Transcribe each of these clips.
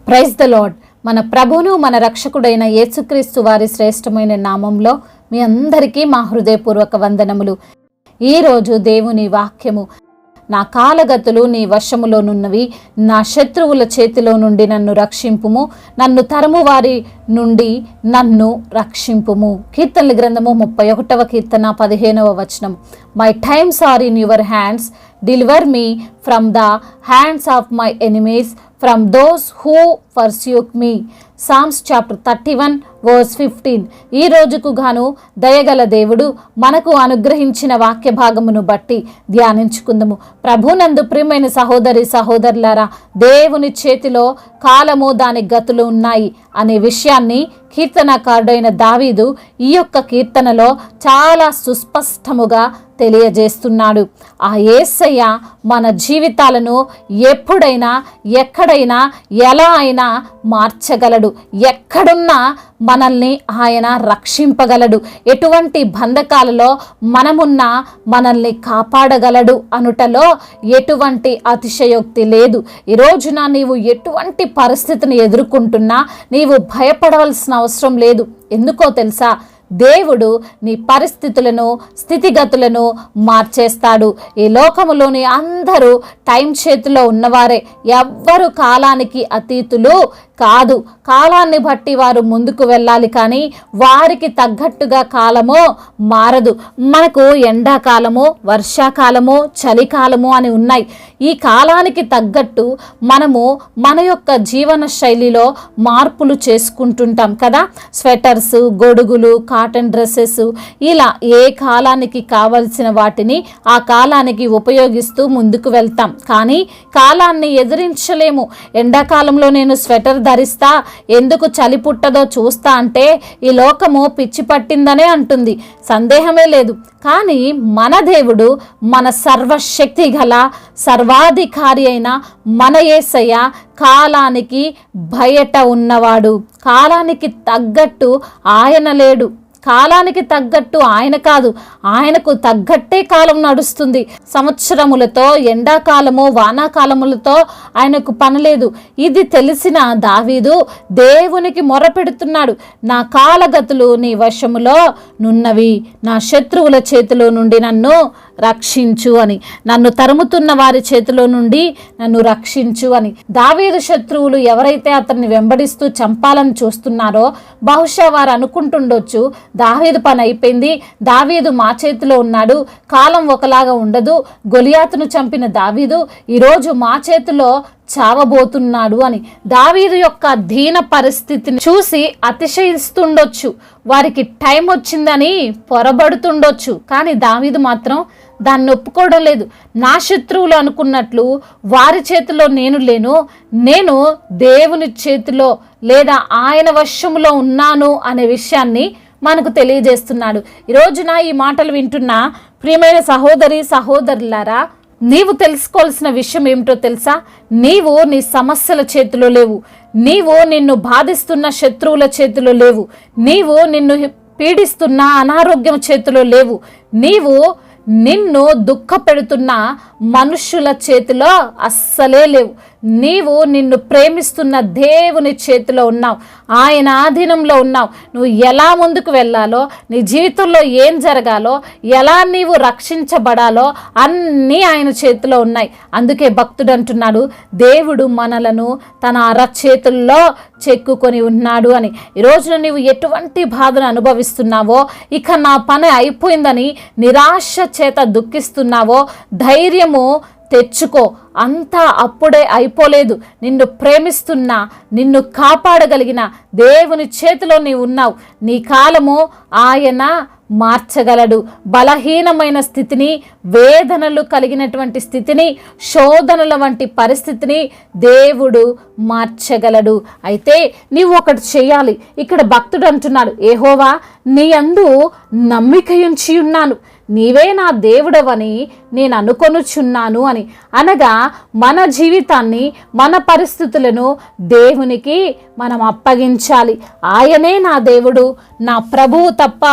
Praise the lord. మన ప్రభువును మన రక్షకుడైన యేసుక్రీస్తు వారి శ్రేష్టమైన నామంలో మీ అందరికీ మా హృదయపూర్వక వందనములు. ఈరోజు దేవుని వాక్యము, నా కాలగతులు నీ వశములోనున్నవి, నా శత్రువుల చేతిలో నుండి నన్ను రక్షింపుము, నన్ను తరుము వారి నుండి నన్ను రక్షింపుము. కీర్తనల గ్రంథము 31వ కీర్తన 15వ వచనం. My times are in your hands, deliver me from the hands of my enemies, from those who pursue me. Psalms chapter 31 verse 15. ఈ రోజుకు గాను దయగల దేవుడు మనకు అనుగ్రహించిన వాక్య భాగమును బట్టి ధ్యానించుకుందాము. ప్రభునందు ప్రియమైన సహోదరి సహోదరులారా, దేవుని చేతిలో కాలము దాని గతులు ఉన్నాయి అనే విషయాన్ని కీర్తనకారుడైన దావీదు ఈ యొక్క కీర్తనలో చాలా సుస్పష్టముగా తెలియజేస్తున్నాడు. ఆ యేసయ్య మన జీవితాలను ఎప్పుడైనా ఎక్కడైనా ఎలా అయినా మార్చగలడు. ఎక్కడున్నా మనల్ని ఆయన రక్షింపగలడు. ఎటువంటి బంధకాలలో మనమున్నా మనల్ని కాపాడగలడు అనుటలో ఎటువంటి అతిశయోక్తి లేదు. ఈ రోజున నీవు ఎటువంటి పరిస్థితిని ఎదుర్కొంటున్నా నీవు భయపడవలసిన అవసరం లేదు. ఎందుకో తెలుసా? దేవుడు నీ పరిస్థితులను స్థితిగతులను మార్చేస్తాడు. ఈ లోకములోని అందరూ టైం చేతిలో ఉన్నవారే, ఎవ్వరు కాలానికి అతీతులు కాదు. కాలాన్ని బట్టి వారు ముందుకు వెళ్ళాలి, కానీ వారికి తగ్గట్టుగా కాలము మారదు. మనకు ఎండాకాలము, వర్షాకాలము, చలికాలము అని ఉన్నాయి. ఈ కాలానికి తగ్గట్టు మనము మన యొక్క జీవన శైలిలో మార్పులు చేసుకుంటుంటాం కదా. స్వెటర్స్, గొడుగులు, కాటన్ డ్రెస్సెస్, ఇలా ఏ కాలానికి కావలసిన వాటిని ఆ కాలానికి ఉపయోగిస్తూ ముందుకు వెళ్తాం. కానీ కాలాన్ని ఎదిరించలేము. ఎండాకాలంలో నేను స్వెటర్ ధరిస్తా, ఎందుకు చలి పుట్టదో చూస్తా అంటే ఈ లోకము పిచ్చి పట్టిందనే అంటుంది, సందేహమే లేదు. కానీ మన దేవుడు, మన సర్వశక్తి గల సర్వాధికారి అయిన మన యేసయ్య కాలానికి బయట ఉన్నవాడు. కాలానికి తగ్గట్టు ఆయన లేడు. కాలానికి తగ్గట్టు ఆయన కాదు, ఆయనకు తగ్గట్టే కాలం నడుస్తుంది. సంవత్సరములతో, ఎండాకాలము, వానాకాలములతో ఆయనకు పనిలేదు. ఇది తెలిసిన దావీదు దేవునికి మొరపెడుతున్నాడు. నా కాలగతులు నీ వశములో నున్నవి, నా శత్రువుల చేతిలో నుండి నన్ను రక్షించు అని, నన్ను తరుముతున్న వారి చేతిలో నుండి నన్ను రక్షించు అని. దావీదు శత్రువులు ఎవరైతే అతన్ని వెంబడిస్తూ చంపాలని చూస్తున్నారో బహుశా వారు అనుకుంటుండొచ్చు, దావీదు పని అయిపోయింది, దావీదు మా చేతిలో ఉన్నాడు, కాలం ఒకలాగా ఉండదు, గొలియాతును చంపిన దావీదు ఈరోజు మా చేతిలో చావబోతున్నాడు అని. దావీదు యొక్క దీన పరిస్థితిని చూసి అతిశయిస్తుండొచ్చు, వారికి టైం వచ్చిందని పొరబడుతుండొచ్చు. కానీ దావీదు మాత్రం దాన్ని ఒప్పుకోవడం లేదు. నా శత్రువులు అనుకున్నట్లు వారి చేతిలో నేను లేను, నేను దేవుని చేతిలో లేదా ఆయన వశములో ఉన్నాను అనే విషయాన్ని మనకు తెలియజేస్తున్నాడు. ఈరోజున ఈ మాటలు వింటున్న ప్రియమైన సహోదరి సహోదరులారా, నీవు తెలుసుకోవాల్సిన విషయం ఏమిటో తెలుసా? నీవు నీ సమస్యల చేతిలో లేవు, నీవు నిన్ను బాధిస్తున్న శత్రువుల చేతిలో లేవు, నీవు నిన్ను పీడిస్తున్న అనారోగ్యం చేతిలో లేవు, నీవు నిన్ను దుఃఖ పెడుతున్న మనుష్యుల చేతిలో అస్సలే లేవు. నీవు నిన్ను ప్రేమిస్తున్న దేవుని చేతిలో ఉన్నావు, ఆయన ఆధీనంలో ఉన్నావు. నువ్వు ఎలా ముందుకు వెళ్ళాలో, నీ జీవితంలో ఏం జరగాలో, ఎలా నీవు రక్షించబడాలో అన్నీ ఆయన చేతిలో ఉన్నాయి. అందుకే భక్తుడు అంటున్నాడు, దేవుడు మనలను తన అరచేతుల్లో చెక్కుకొని ఉన్నాడు అని. ఈరోజున నీవు ఎటువంటి బాధను అనుభవిస్తున్నావో, ఇక నా పని అయిపోయిందని నిరాశ చేత దుఃఖిస్తున్నావో, ధైర్యము తెచ్చుకో. అంతా అప్పుడే అయిపోలేదు. నిన్ను ప్రేమిస్తున్నా, నిన్ను కాపాడగలిగిన దేవుని చేతిలో నీవు ఉన్నావు. నీ కాలము ఆయన మార్చగలడు. బలహీనమైన స్థితిని, వేదనలు కలిగినటువంటి స్థితిని, శోధనల వంటి పరిస్థితిని దేవుడు మార్చగలడు. అయితే నీవు ఒకటి చేయాలి. ఇక్కడ భక్తుడు అంటున్నాడు, యెహోవా నీ యందు నమ్మిక ఉంచి ఉన్నాను, నీవే నా దేవుడవని నేను అనుకొనుచున్నాను అని. అనగా మన జీవితాన్ని, మన పరిస్థితులను దేవునికి మనం అప్పగించాలి. ఆయనే నా దేవుడు, నా ప్రభువు తప్ప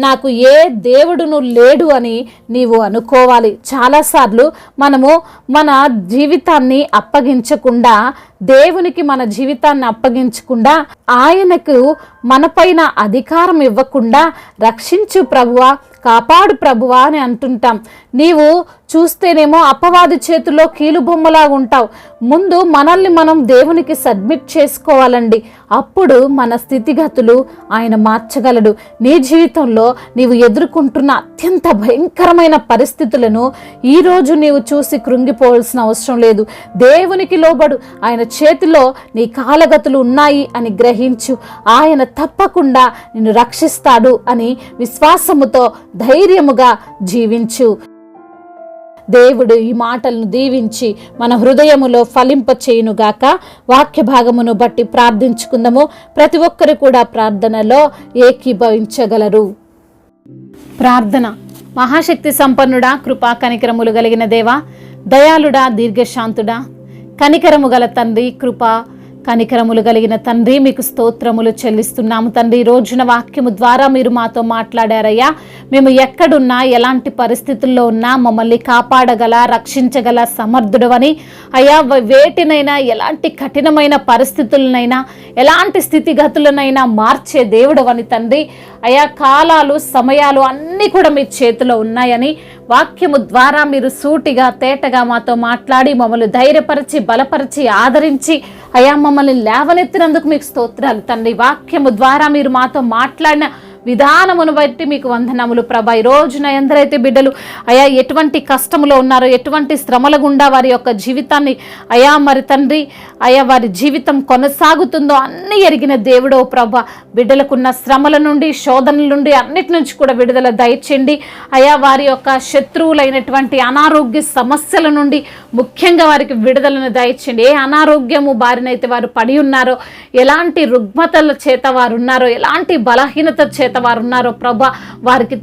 నాకు ఏ దేవుడును లేడు అని నీవు అనుకోవాలి. చాలాసార్లు మనము మన జీవితాన్ని అప్పగించకుండా దేవునికి మన జీవితాన్ని అప్పగించకుండా, ఆయనకు మనపైన అధికారం ఇవ్వకుండా రక్షించు ప్రభువా, కాపాడు ప్రభువా అని అంటుంటాం. నీవు చూస్తేనేమో అపవాది చేతిలో కీలుబొమ్మలా ఉంటావు. ముందు మనల్ని మనం దేవునికి సబ్మిట్ చేసుకోవాలండి. అప్పుడు మన స్థితిగతులు ఆయన మార్చగలడు. నీ జీవితంలో నీవు ఎదుర్కొంటున్న అత్యంత భయంకరమైన పరిస్థితులను ఈరోజు నీవు చూసి కృంగిపోవాల్సిన అవసరం లేదు. దేవునికి లోబడు. ఆయన చేతిలో నీ కాలగతులు ఉన్నాయి అని గ్రహించు. ఆయన తప్పకుండా నిన్ను రక్షిస్తాడు అని విశ్వాసముతో ధైర్యముగా జీవించు. దేవుడు ఈ మాటలను దీవించి మన హృదయములో ఫలింప చేయునుగాక. వాక్య భాగమును బట్టి ప్రార్థించుకుందాము. ప్రతి ఒక్కరు కూడా ప్రార్థనలో ఏకీభవించగలరు. ప్రార్థన. మహాశక్తి సంపన్నుడా, కృపా కనికరములు కలిగిన దేవా, దయాళుడా, దీర్ఘశాంతుడా, కనికరము గల తండ్రి, కృపా కనికరములు కలిగిన తండ్రి, మీకు స్తోత్రములు చెల్లిస్తున్నాము తండ్రి. ఈ రోజున వాక్యము ద్వారా మీరు మాతో మాట్లాడారయ్యా. మేము ఎక్కడున్నా, ఎలాంటి పరిస్థితుల్లో ఉన్నా మమ్మల్ని కాపాడగల, రక్షించగల సమర్థుడవని అయ్యా, వేటినైనా, ఎలాంటి కఠినమైన పరిస్థితులనైనా, ఎలాంటి స్థితిగతులనైనా మార్చే దేవుడవని తండ్రి. అయ్యా, కాలాలు, సమయాలు అన్నీ కూడా మీ చేతిలో ఉన్నాయని వాక్యము ద్వారా మీరు సూటిగా, తేటగా మాతో మాట్లాడి మమ్మల్ని ధైర్యపరిచి, బలపరిచి, ఆదరించి అయ్యా మమ్మల్ని లేవనెత్తినందుకు మీకు స్తోత్రాలు తండ్రి. వాక్యము ద్వారా మీరు మాతో మాట్లాడిన విధానమును బట్టి మీకు వందనములు ప్రభా. ఈ రోజున ఎందరైతే బిడ్డలు అయా ఎటువంటి కష్టములో ఉన్నారో, ఎటువంటి శ్రమల గుండా వారి యొక్క జీవితాన్ని అయా మరి తండ్రి అయా వారి జీవితం కొనసాగుతుందో అన్ని ఎరిగిన దేవుడో ప్రభా. బిడ్డలకున్న శ్రమల నుండి, శోధనల నుండి, అన్నిటి నుంచి కూడా విడుదల దయచేయండి అయా. వారి యొక్క శత్రువులైనటువంటి అనారోగ్య సమస్యల నుండి ముఖ్యంగా వారికి విడుదలను దయచేయండి. ఏ అనారోగ్యము బారినైతే వారు పడి ఉన్నారో, ఎలాంటి రుగ్మతల చేత వారు ఉన్నారో, ఎలాంటి బలహీనత చేత వారు ఉన్నారో ప్రభా, వారికి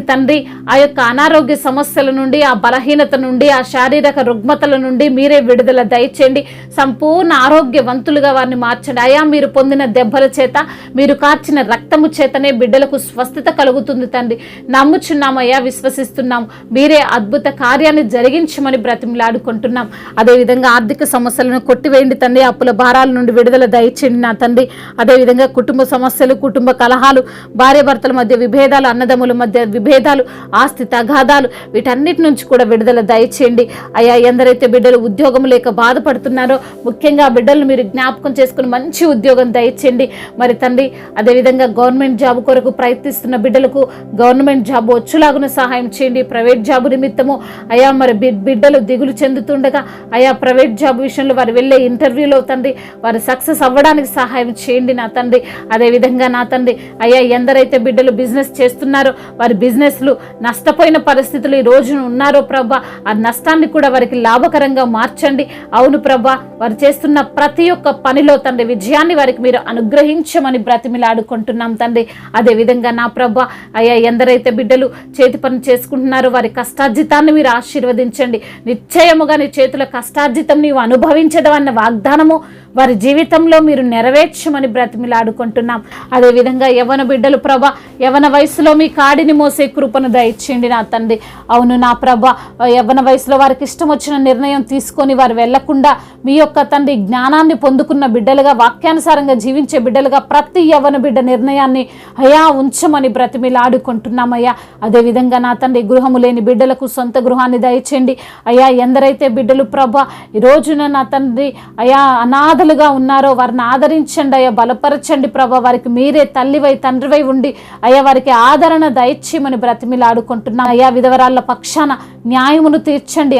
తండ్రి ఆ యొక్క అనారోగ్య సమస్యల నుండి, ఆ బలహీనత నుండి, ఆ శారీరక రుగ్మతల నుండి మీరే విడుదల దయచేయండి. సంపూర్ణ ఆరోగ్యవంతులుగా వారిని మార్చండి అయా. మీరు పొందిన దెబ్బల చేత, మీరు కార్చిన రక్తము చేతనే బిడ్డలకు స్వస్థత కలుగుతుంది తండ్రి. నమ్ముచున్నామయ్యా, విశ్వసిస్తున్నాం. మీరే అద్భుత కార్యాన్ని జరిగించమని బ్రతిమలాడుకుంటున్నాం. అదేవిధంగా ఆర్థిక సమస్యలను కొట్టివేయండి తండ్రి. అప్పుల భారాల నుండి విడుదల దయచేయండి నా తండ్రి. అదేవిధంగా కుటుంబ సమస్యలు, కుటుంబ కలహాలు, భార్యాభర్తల మధ్య విభేదాలు, అన్నదమ్ముల మధ్య విభేదాలు, ఆస్తి తగాదాలు, వీటన్నిటి నుంచి కూడా విడుదల దయచేయండి అయ్యా. ఎందరైతే బిడ్డలు ఉద్యోగం లేక బాధపడుతున్నారో, ముఖ్యంగా బిడ్డలను మీరు జ్ఞాపకం చేసుకుని మంచి ఉద్యోగం దయచేయండి మరి తండ్రి. అదేవిధంగా గవర్నమెంట్ జాబ్ కొరకు ప్రయత్నిస్తున్న బిడ్డలకు గవర్నమెంట్ జాబ్ వచ్చేలాగున సహాయం చేయండి. ప్రైవేట్ జాబ్ నిమిత్తము అయా మరి బిడ్డలు దిగులు చెందుతుండగా అయా ప్రైవేట్ జాబ్ విషయంలో వారు వెళ్ళే ఇంటర్వ్యూలో తండ్రి వారు సక్సెస్ అవ్వడానికి సహాయం చేయండి నా తండ్రి. అదేవిధంగా నా తండ్రి అయ్యా, ఎందరైతే బిడ్డలు బిజినెస్ చేస్తున్నారో, వారి బిజినెస్లు నష్టపోయిన పరిస్థితులు ఈ రోజున ఉన్నారో ప్రభా, ఆ నష్టాన్ని కూడా వారికి లాభకరంగా మార్చండి. అవును ప్రభా, వారు చేస్తున్న ప్రతి ఒక్క పనిలో తండ్రి విజయాన్ని వారికి మీరు అనుగ్రహించమని బ్రతిమిలాడుకుంటున్నాం తండ్రి. అదేవిధంగా నా ప్రభా అయ్యా, ఎందరైతే బిడ్డలు చేతి పని చేసుకుంటున్నారో వారి కష్టార్జితాన్ని మీరు ఆశీర్వదించండి. నిశ్చయముగా నీ చేతుల కష్టార్జితం నీవు అనుభవించదవన్న వాగ్దానము వారి జీవితంలో మీరు నెరవేర్చమని బ్రతిమిలాడుకుంటున్నాం. అదేవిధంగా యవన బిడ్డలు ప్రభా, యవన వయసులో మీ కాడిని మోసే కృపను దయచేయండి నా తండ్రి. అవును నా ప్రభా, యవన వయసులో వారికి ఇష్టం వచ్చిన నిర్ణయం తీసుకొని వారు వెళ్లకుండా మీ యొక్క తండ్రి జ్ఞానాన్ని పొందుకున్న బిడ్డలుగా, వాక్యానుసారంగా జీవించే బిడ్డలుగా ప్రతి యవన బిడ్డ నిర్ణయాన్ని అయా ఉంచమని బ్రతిమిలాడుకుంటున్నామయ్యా. అదేవిధంగా నా తండ్రి గృహము లేని బిడ్డలకు సొంత గృహాన్ని దయచేయండి అయ్యా. ఎందరైతే బిడ్డలు ప్రభా ఈ రోజున నా తండ్రి అయా అనాథలుగా ఉన్నారో వారిని ఆదరించండి అయ్యా, బలపరచండి ప్రభా. వారికి మీరే తల్లివై తండ్రివై ఉండి అయ్యా వారికి ఆదరణ దయచేయమని బ్రతిమిలాడుకుంటున్నాం అయ్యా. విధవరాళ్ళ పక్షాన న్యాయమును తీర్చండి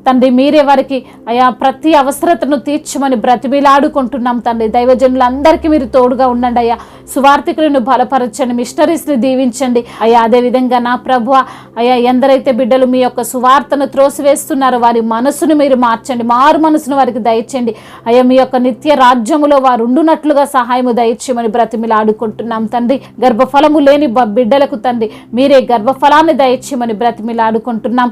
తండ్రి. మీరే వారికి అయా ప్రతి అవసరతను తీర్చమని బ్రతిమిలాడుకుంటున్నాం తండ్రి. దైవజనులందరికీ మీరు తోడుగా ఉండండి అయ్యా. సువార్థికులను బలపరచండి, మిషనరీస్ని దీవించండి అయ్యా. అదేవిధంగా నా ప్రభువా అయ్యా, ఎందరైతే బిడ్డలు మీ యొక్క సువార్తను త్రోసివేస్తున్నారో వారి మనసును మీరు మార్చండి, మారు మనసును వారికి దయచేయండి అయ్యా. మీ యొక్క నిత్య రాజ్యములో వారు ఉండునట్లుగా సహాయము దయచేయమని బ్రతిమిలాడుకుంటున్నాం తండ్రి. గర్భఫలము లేని బిడ్డలకు తండ్రి మీరే గర్భఫలాన్ని దయచేయమని బ్రతిమిలాడుకుంటున్నాం.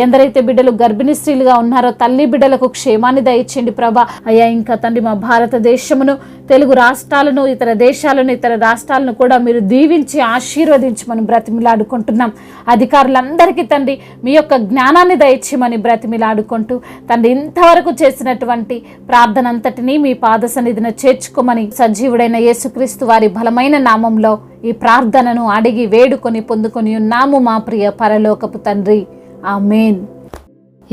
ఎందరైతే బిడ్డలు గర్భిణీ స్త్రీలు బాధితులుగా ఉన్నారో తల్లి బిడ్డలకు క్షేమాన్ని దయచేయండి ప్రభా. అయ్యా ఇంకా తండ్రి మా భారతదేశమును, తెలుగు రాష్ట్రాలను, ఇతర దేశాలను, ఇతర రాష్ట్రాలను కూడా మీరు దీవించి ఆశీర్వదించమని బ్రతిమిలాడుకుంటున్నాం. అధికారులందరికీ తండ్రి మీ యొక్క జ్ఞానాన్ని దయచేయమని బ్రతిమిలాడుకుంటూ తండ్రి ఇంతవరకు చేసినటువంటి ప్రార్థన అంతటినీ మీ పాద సన్నిధిన చేర్చుకోమని సజీవుడైన యేసుక్రీస్తు వారి బలమైన నామంలో ఈ ప్రార్థనను అడిగి వేడుకొని పొందుకొని ఉన్నాము మా ప్రియ పరలోకపు తండ్రి. ఆమేన్.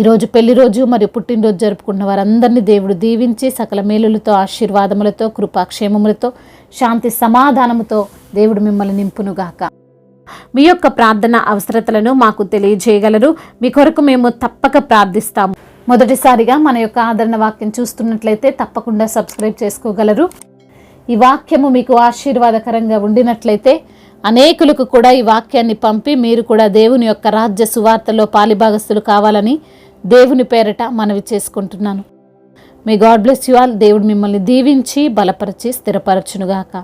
ఈరోజు పెళ్లి రోజు మరియు పుట్టినరోజు జరుపుకున్న వారందరినీ దేవుడు దీవించి సకల మేలులతో, ఆశీర్వాదములతో, కృపాక్షేమములతో, శాంతి సమాధానముతో దేవుడు మిమ్మల్ని నింపునుగాక. మీ యొక్క ప్రార్థన అవసరతలను మాకు తెలియజేయగలరు. మీ కొరకు మేము తప్పక ప్రార్థిస్తాము. మొదటిసారిగా మన యొక్క ఆదరణ వాక్యం చూస్తున్నట్లయితే తప్పకుండా సబ్స్క్రైబ్ చేసుకోగలరు. ఈ వాక్యము మీకు ఆశీర్వాదకరంగా ఉండినట్లయితే అనేకులకు కూడా ఈ వాక్యాన్ని పంపి మీరు కూడా దేవుని యొక్క రాజ్య సువార్తలో పాలిభాగస్తులు కావాలని దేవుని పేరట మనవి చేసుకుంటున్నాను. May God bless you all. దేవుడు మిమ్మల్ని దీవించి బలపరిచి స్థిరపరచునుగాక.